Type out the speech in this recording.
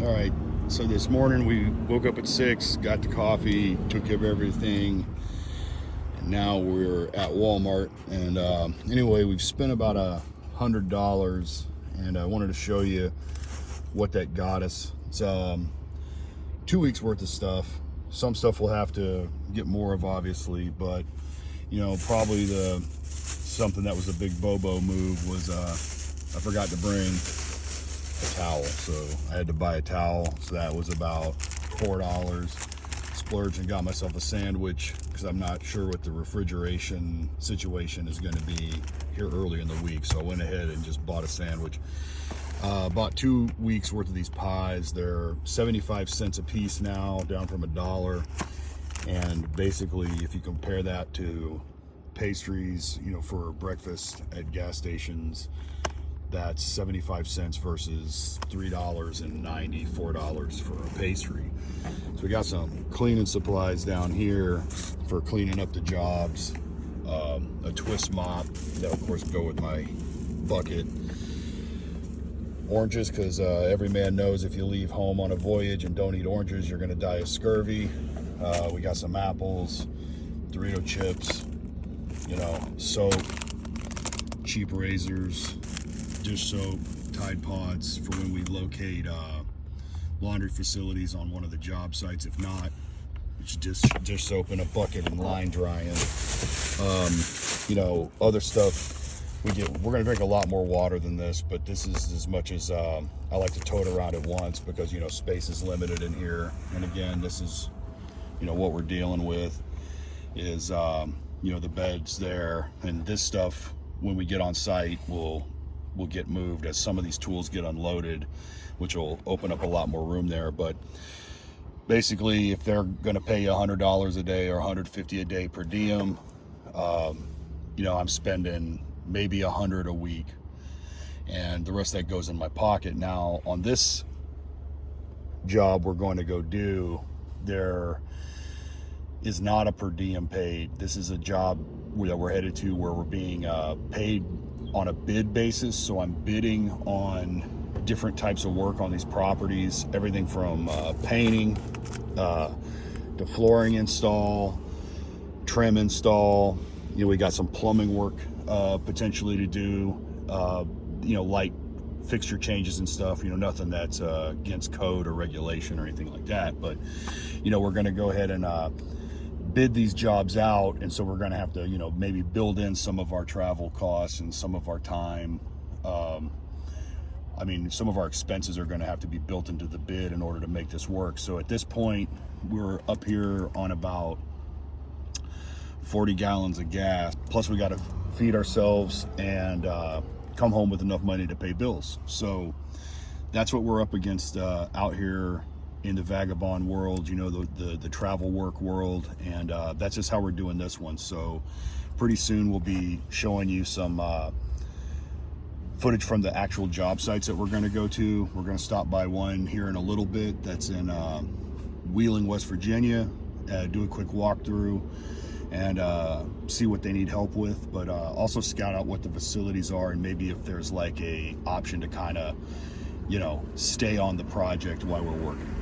All right, so this morning we woke up at 6, got the coffee, took care of everything, and now we're at Walmart. And anyway, we've spent about $100, and I wanted to show you what that got us. It's 2 weeks worth of stuff. Some stuff we'll have to get more of, obviously, but you know, probably something that was a big Bobo move was I forgot to bring a towel, so I had to buy a towel. So that was about $4. Splurged and got myself a sandwich because I'm not sure what the refrigeration situation is going to be here early in the week, so I went ahead and just bought a sandwich. Bought 2 weeks worth of these pies. They're 75 cents a piece now, down from $1. And basically, if you compare that to pastries, you know, for breakfast at gas stations, that's 75 cents versus $3.90, $4 for a pastry. So we got some cleaning supplies down here for cleaning up the jobs. A twist mop that of course go with my bucket. Oranges, because every man knows if you leave home on a voyage and don't eat oranges, you're going to die of scurvy. We got some apples, Dorito chips, you know, soap, cheap razors, dish soap, Tide Pods for when we locate laundry facilities on one of the job sites. If not, it's just dish soap in a bucket and line drying. You know, other stuff. We're going to drink a lot more water than this, but this is as much as I like to tote around at once because, you know, space is limited in here. And again, this is, you know, what we're dealing with is, you know, the beds there. And this stuff, when we get on site, will get moved as some of these tools get unloaded, which will open up a lot more room there. But basically, if they're going to pay you $100 a day or $150 a day per diem, you know, I'm spending maybe $100 a week, and the rest of that goes in my pocket. Now, on this job we're going to go do, there is not a per diem paid. This is a job that we're headed to where we're being paid on a bid basis. So I'm bidding on different types of work on these properties, everything from painting to flooring install, trim install. You know, we got some plumbing work potentially to do, you know, light fixture changes and stuff, you know, nothing that's against code or regulation or anything like that. But, you know, we're going to go ahead and bid these jobs out. And so we're going to have to, you know, maybe build in some of our travel costs and some of our time. I mean, some of our expenses are going to have to be built into the bid in order to make this work. So at this point, we're up here on about 40 gallons of gas. Plus we got to feed ourselves and come home with enough money to pay bills. So that's what we're up against out here in the vagabond world, you know, the travel work world. And that's just how we're doing this one. So pretty soon we'll be showing you some footage from the actual job sites that we're going to go to. We're going to stop by one here in a little bit that's in Wheeling, West Virginia, do a quick walkthrough and see what they need help with, but also scout out what the facilities are and maybe if there's like a option to kind of, you know, stay on the project while we're working.